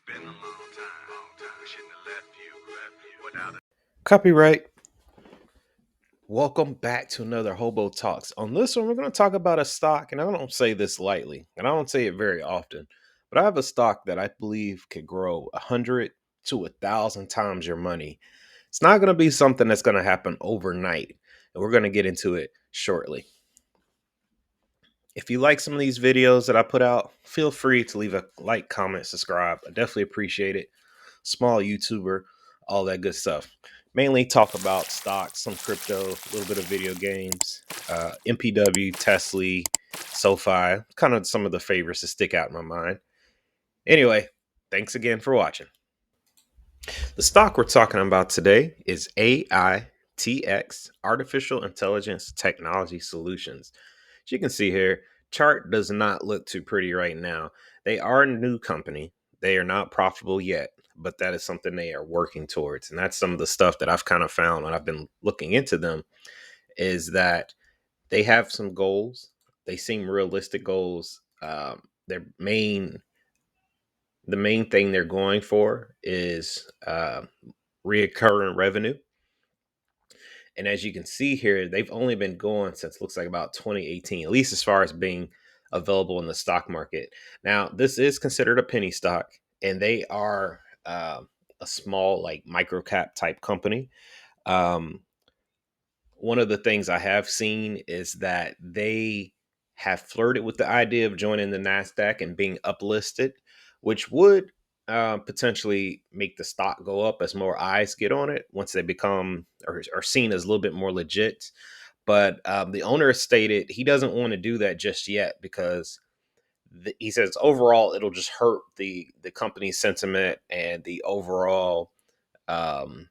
been a long time. Shouldn't have left you without a Copyright. Welcome back to another Hobo Talks. On this one, we're going to talk about a stock, and I don't say this lightly, and I don't say it very often, but I have a stock that I believe could grow 100 to 1,000 times your money. It's not going to be something that's going to happen overnight, and we're going to get into it shortly. If you like some of these videos that I put out, feel free to leave a like, comment, subscribe. I definitely appreciate it. Small YouTuber, all that good stuff. Mainly talk about stocks, some crypto, a little bit of video games, MPW, Tesla, SoFi, kind of some of the favorites that stick out in my mind. Anyway, thanks again for watching. The stock we're talking about today is AITX, Artificial Intelligence Technology Solutions. As you can see here, chart does not look too pretty right now. They are a new company. They are not profitable yet, but that is something they are working towards. And that's some of the stuff that I've kind of found when I've been looking into them is that they have some goals. They seem realistic goals. Their the main thing they're going for is reoccurring revenue. And as you can see here, they've only been going since looks like about 2018, at least as far as being available in the stock market. Now, this is considered a penny stock, and they are a small, like micro cap type company. Um, One of the things I have seen is that they have flirted with the idea of joining the NASDAQ and being uplisted, which would potentially make the stock go up as more eyes get on it once they become or are seen as a little bit more legit. But the owner stated he doesn't want to do that just yet because he says overall it'll just hurt the company's sentiment and the overall um,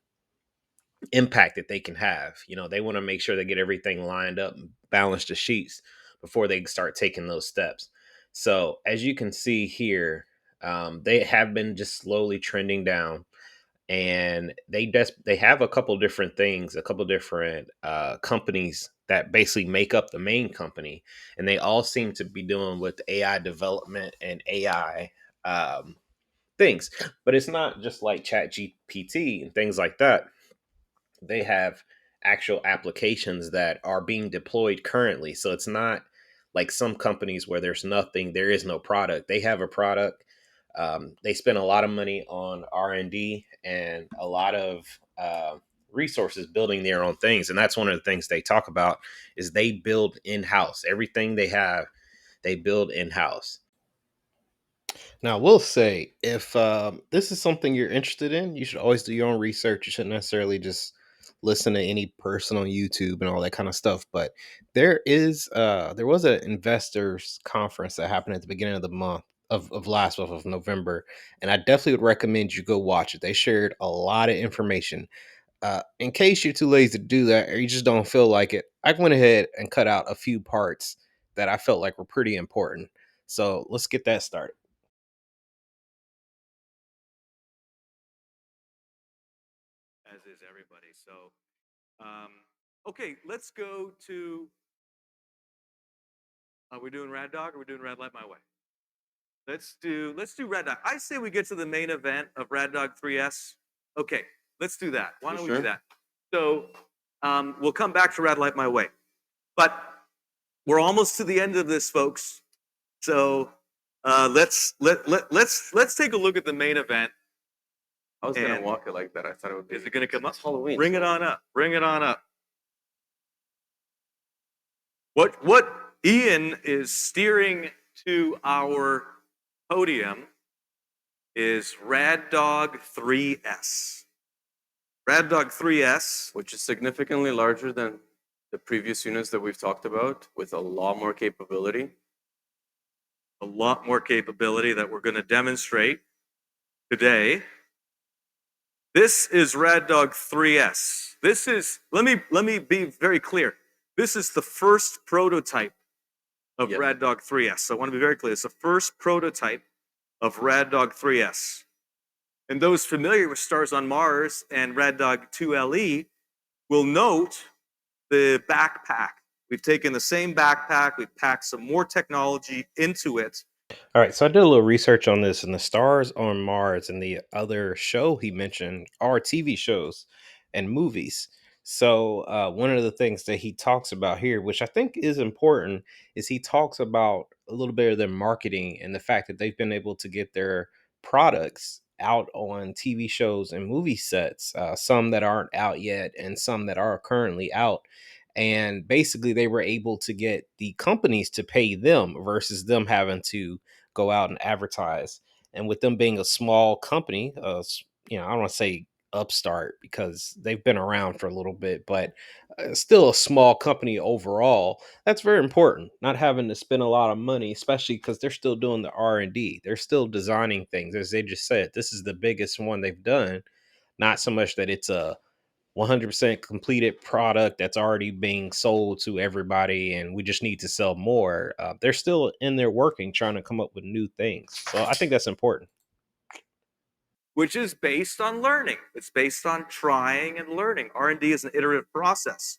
impact that they can have. You know, they want to make sure they get everything lined up and balance the sheets before they start taking those steps. So as you can see here, they have been just slowly trending down, and they have a couple different things, a couple different companies that basically make up the main company, and they all seem to be doing with AI development and AI things. But it's not just like Chat GPT and things like that. They have actual applications that are being deployed currently. So it's not like some companies where there's nothing, there is no product. They have a product. They spend a lot of money on R&D and a lot of resources building their own things. And that's one of the things they talk about is they build in-house. Everything they have, they build in-house. Now, I will say, if this is something you're interested in, you should always do your own research. You shouldn't necessarily just listen to any person on YouTube and all that kind of stuff. But there was an investors conference that happened at the beginning of the month of last month of November, and I definitely would recommend you go watch it. They shared a lot of information. In case you're too lazy to do that or you just don't feel like it, I went ahead and cut out a few parts that I felt like were pretty important. So let's get that started. as is everybody. So, um, okay, let's go to. Are we doing Rad Dog or are we doing Rad Lite My Way? Let's do Rad Dog. I say we get to the main event of Rad Dog 3S. Okay, let's do that. Why don't we do that? So we'll come back to Rad Lite My Way, but we're almost to the end of this, folks. So let's take a look at the main event. I was gonna walk it like that. I thought it would be. Is it gonna come up? It's Halloween. Bring it on up. Bring it on up. What Ian is steering to our podium is Rad Dog 3S. Rad Dog 3S, Which is significantly larger than the previous units that we've talked about, with a lot more capability. a lot more capability that we're going to demonstrate today. This is Rad Dog 3S. This is, let me be very clear. This is the first prototype of Yes. Rad Dog 3S. So I want to be very clear. It's the first prototype of Rad Dog 3S. And those familiar with Stars on Mars and Rad Dog 2LE will note the backpack. We've taken the same backpack, we've packed some more technology into it, All right, so I did a little research on this, and the stars on Mars and the other show he mentioned are TV shows and movies. So, one of the things that he talks about here, which I think is important, is he talks about a little bit of their marketing and the fact that they've been able to get their products out on TV shows and movie sets, some that aren't out yet and some that are currently out. And basically, they were able to get the companies to pay them versus them having to go out and advertise. And with them being a small company, I don't want to say upstart because they've been around for a little bit, but still a small company overall. That's very important. Not having to spend a lot of money, especially because they're still doing the R&D. They're still designing things, as they just said. This is the biggest one they've done. Not so much that it's a 100% completed product that's already being sold to everybody and we just need to sell more. They're still in there working, trying to come up with new things. So I think that's important. Which is based on learning. It's based on trying and learning. R&D is an iterative process.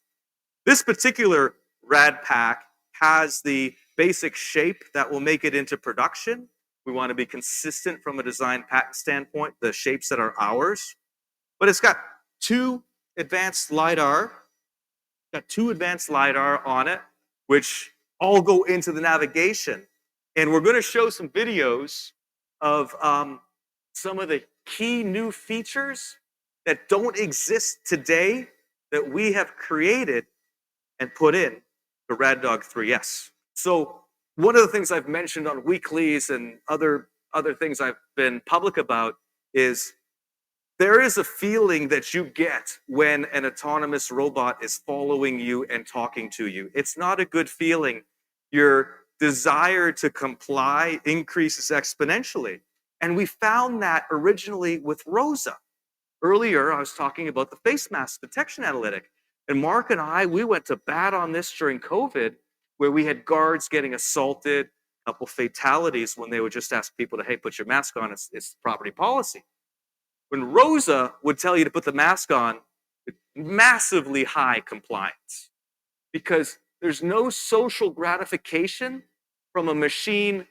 This particular Rad Pack has the basic shape that will make it into production. We want to be consistent from a design patent standpoint, the shapes that are ours. But it's got two advanced LiDAR on it, which all go into the navigation. And we're going to show some videos of some of the key new features that don't exist today that we have created and put in the Rad Dog 3S. So one of the things I've mentioned on weeklies and other things I've been public about is there is a feeling that you get when an autonomous robot is following you and talking to you. It's not a good feeling. Your desire to comply increases exponentially. And we found that originally with Rosa. Earlier, I was talking about the face mask detection analytic. And Mark and I, we went to bat on this during COVID, where we had guards getting assaulted, a couple fatalities when they would just ask people to, hey, put your mask on, it's property policy. When Rosa would tell you to put the mask on, massively high compliance because there's no social gratification from a machine,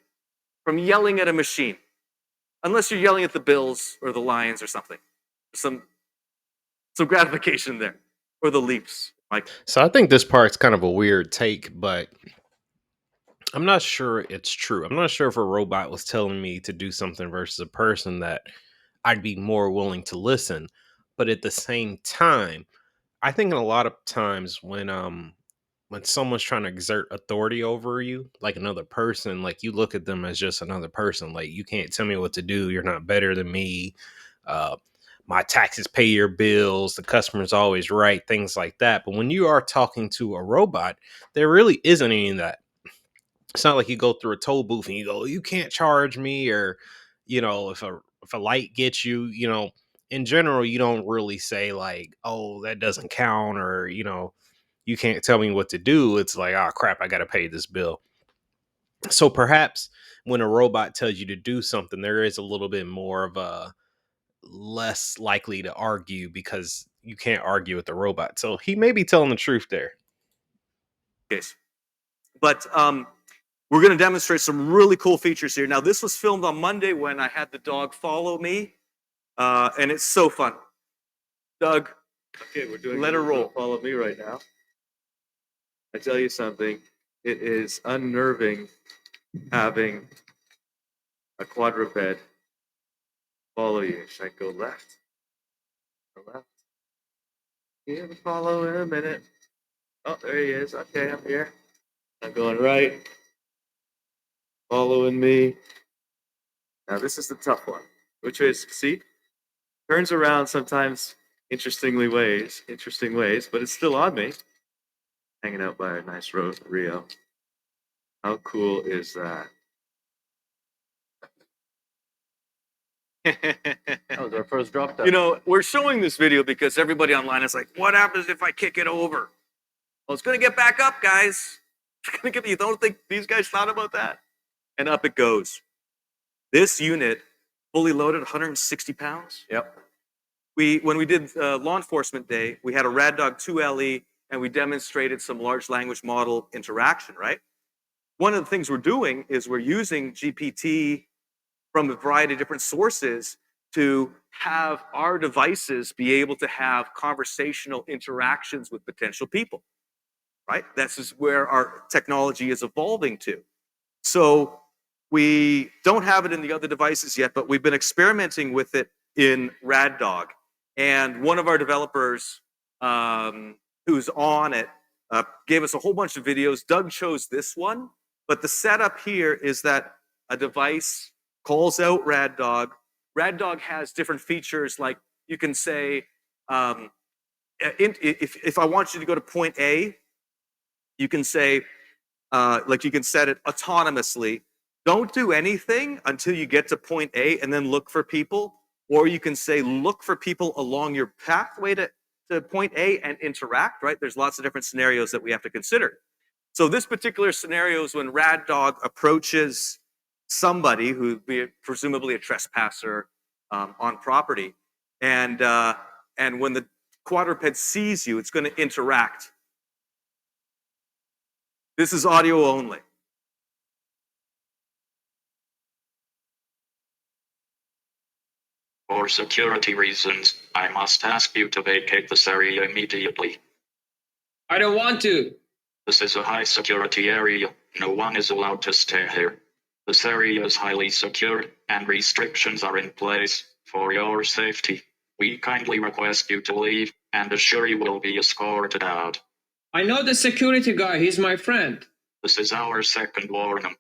from yelling at a machine, unless you're yelling at the Bills or the Lions or something. Some gratification there, or the Leafs. Like, So I think this part's kind of a weird take, but I'm not sure it's true. I'm not sure if a robot was telling me to do something versus a person that I'd be more willing to listen. But at the same time, I think in a lot of times when someone's trying to exert authority over you, like another person, like you look at them as just another person. Like you can't tell me what to do. You're not better than me. Uh, my taxes pay your bills. The customer's always right. Things like that. But when you are talking to a robot, there really isn't any of that. It's not like you go through a toll booth and you go, you can't charge me, or if a light gets you, in general, you don't really say like, oh, that doesn't count, or you can't tell me what to do. It's like, oh crap, I gotta pay this bill. So perhaps when a robot tells you to do something, there is a little bit more of a less likely to argue because you can't argue with the robot. So he may be telling the truth there. case. But we're going to demonstrate some really cool features here. Now, this was filmed on Monday when I had the dog follow me, and it's so fun. Doug, Okay, we're doing let her roll. Follow me right now. I tell you something, it is unnerving having a quadruped follow you. Should I go left or left? Yeah, follow in a minute. Oh, there he is. Okay, I'm here. I'm going right. Following me. Now this is the tough one, which is, see, turns around sometimes interesting ways, but it's still on me. Hanging out by a nice Rio. How cool is that? That was our first drop down. You know, we're showing this video because everybody online is like, what happens if I kick it over? Well, it's going to get back up, guys. It's going to get, you don't think these guys thought about that? And up it goes. This unit, fully loaded, 160 pounds. Yep. When we did Law Enforcement Day, we had a Rad Dog 2 LE, and we demonstrated some large language model interaction, right? one of the things we're doing is we're using GPT from a variety of different sources to have our devices be able to have conversational interactions with potential people, right? This is where our technology is evolving to. So we don't have it in the other devices yet, but we've been experimenting with it in Rad Dog. And one of our developers who's on it gave us a whole bunch of videos. Doug chose this one, but the setup here is that a device calls out Rad Dog. Rad Dog has different features, like you can say, if I want you to go to point A, you can say, like you can set it autonomously. Don't do anything until you get to point A and then look for people. Or you can say, look for people along your pathway to point A and interact, right? There's lots of different scenarios that we have to consider. So this particular scenario is when Rad Dog approaches somebody who be presumably a trespasser on property. And when the quadruped sees you, it's going to interact. This is audio only. For security reasons, I must ask you to vacate this area immediately. I don't want to. This is a high security area. No one is allowed to stay here. This area is highly secure, and restrictions are in place for your safety. We kindly request you to leave and assure you will be escorted out. I know the security guy, he's my friend. This is our second warning.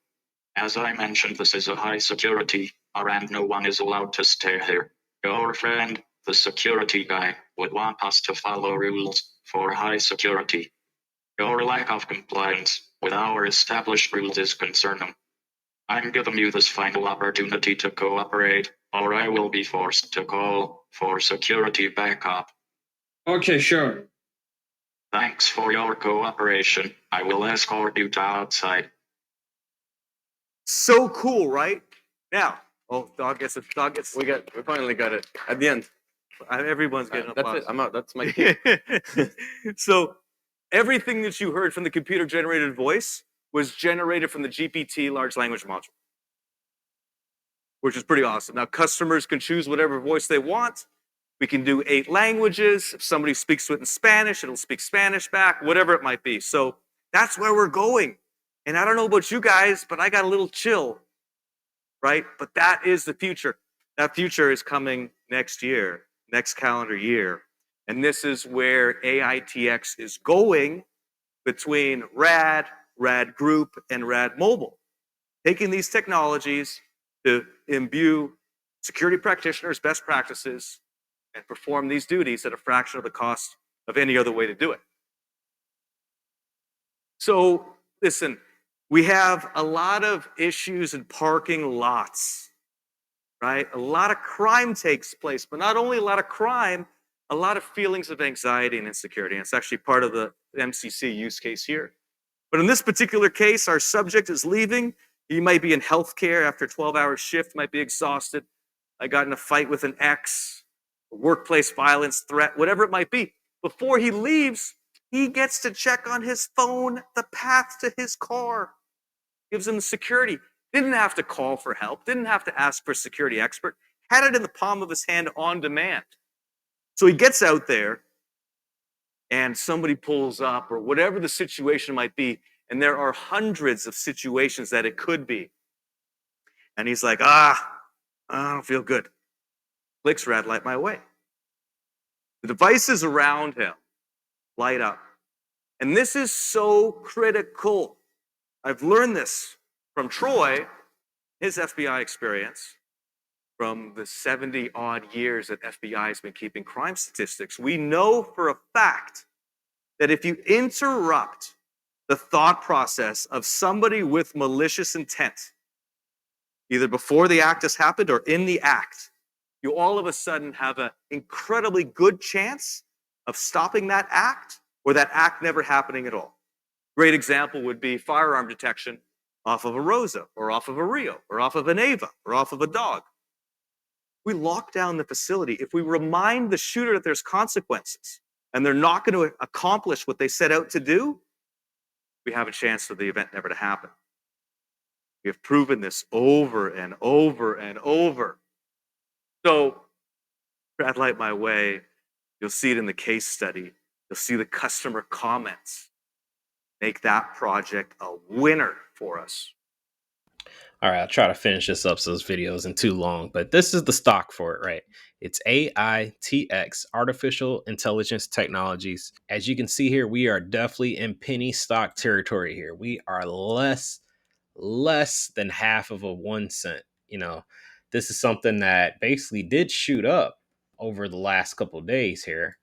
As I mentioned, this is a high security, and no one is allowed to stay here. Your friend, the security guy, would want us to follow rules for high security. Your lack of compliance with our established rules is concerning. I'm giving you this final opportunity to cooperate, or I will be forced to call for security backup. Okay, sure. Thanks for your cooperation. I will escort you to outside. So cool, right? Now, dog gets. We finally got it at the end. Everyone's getting That's applause. it. I'm out. That's my key. So everything that you heard from the computer-generated voice was generated from the GPT large language module, which is pretty awesome. Now, customers can choose whatever voice they want. We can do 8 languages. If somebody speaks to it in Spanish, it'll speak Spanish back, whatever it might be. So that's where we're going. And I don't know about you guys, but I got a little chill, right? But that is the future. That future is coming next year, next calendar year. And this is where AITX is going between Rad, Rad Group, and Rad Mobile. Taking these technologies to imbue security practitioners' best practices and perform these duties at a fraction of the cost of any other way to do it. So, listen, we have a lot of issues in parking lots, right? A lot of crime takes place, but not only a lot of crime, a lot of feelings of anxiety and insecurity. And it's actually part of the MCC use case here. But in this particular case, our subject is leaving. He might be in healthcare after a 12-hour shift, might be exhausted. I got in a fight with an ex, workplace violence threat, whatever it might be. Before he leaves, he gets to check on his phone the path to his car. Gives him security. Didn't have to call for help. Didn't have to ask for a security expert. Had it in the palm of his hand on demand. So he gets out there and somebody pulls up or whatever the situation might be. And there are hundreds of situations that it could be. And he's like, I don't feel good. Clicks Rad Lite my way. The devices around him light up. And this is so critical. I've learned this from Troy, his FBI experience, from the 70-odd years that FBI has been keeping crime statistics. We know for a fact that if you interrupt the thought process of somebody with malicious intent, either before the act has happened or in the act, you all of a sudden have an incredibly good chance of stopping that act or that act never happening at all. Great example would be firearm detection off of a Rosa or off of a Rio or off of an Ava or off of a dog. We lock down the facility. If we remind the shooter that there's consequences and they're not going to accomplish what they set out to do, we have a chance for the event never to happen. We have proven this over and over and over. So, Rad Lite my way, you'll see it in the case study. You'll see the customer comments. Make that project a winner for us. All right, I'll try to finish this up so this video isn't too long, but this is the stock for it, right? It's AITX, Artificial Intelligence Technologies. As you can see here, we are definitely in penny stock territory here. We are less than half of a 1 cent. You know, this is something that basically did shoot up over the last couple of days here.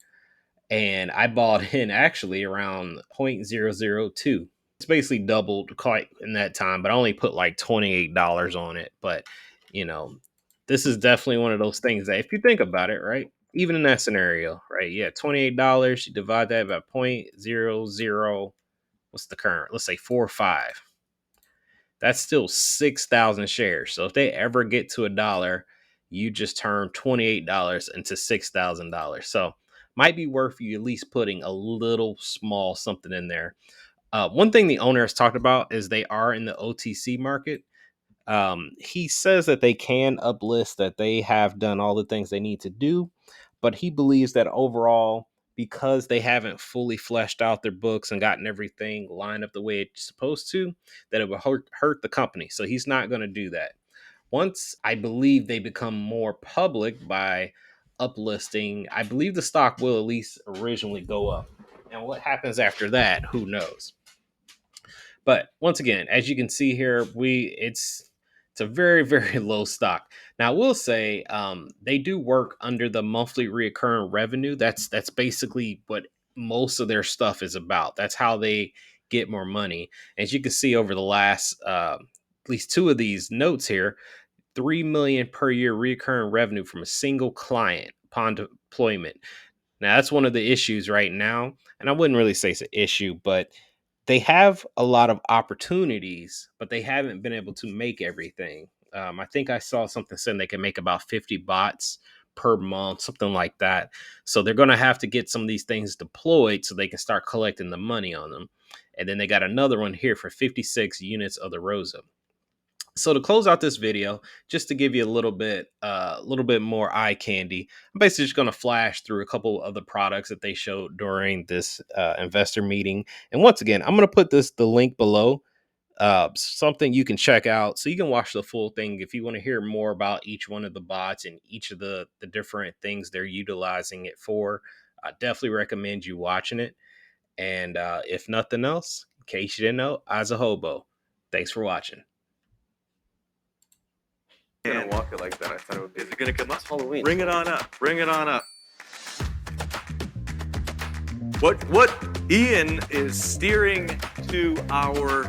And I bought in actually around 0.002. It's basically doubled quite in that time, but I only put like $28 on it. But, you know, this is definitely one of those things that if you think about it, right, even in that scenario, right, yeah, $28, you divide that by 0.00, what's the current? Let's say 4.5. That's still 6,000 shares. So if they ever get to $1, you just turn $28 into $6,000. So might be worth you at least putting a little small something in there. One thing the owner has talked about is they are in the OTC market. He says that they can uplist, that they have done all the things they need to do, but he believes that overall, because they haven't fully fleshed out their books and gotten everything lined up the way it's supposed to, that it will hurt the company. So he's not going to do that. Once I believe they become more public by uplisting, I believe the stock will at least originally go up. And what happens after that, who knows? But once again, as you can see here, it's a very, very low stock. Now, I will say they do work under the monthly reoccurring revenue. That's basically what most of their stuff is about. That's how they get more money. As you can see over the last at least two of these notes here, $3 million per year recurring revenue from a single client upon deployment. Now, that's one of the issues right now, and I wouldn't really say it's an issue, but they have a lot of opportunities, but they haven't been able to make everything. I think I saw something saying they can make about 50 bots per month, something like that. So they're going to have to get some of these things deployed so they can start collecting the money on them. And then they got another one here for 56 units of the Rosa. So to close out this video, just to give you a little bit more eye candy, I'm basically just going to flash through a couple of the products that they showed during this investor meeting. And once again, I'm going to put the link below, something you can check out so you can watch the full thing if you want to hear more about each one of the bots and each of the different things they're utilizing it for. I definitely recommend you watching it. And if nothing else, in case you didn't know, I's a hobo. Thanks for watching. Gonna walk it like that. I thought it would be. Is it gonna come up? Halloween. Bring it on up. Bring it on up. What Ian is steering to our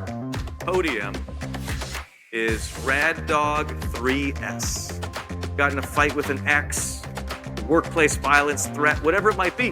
podium is Rad Dog 3S. Got in a fight with an ex, workplace violence threat, whatever it might be.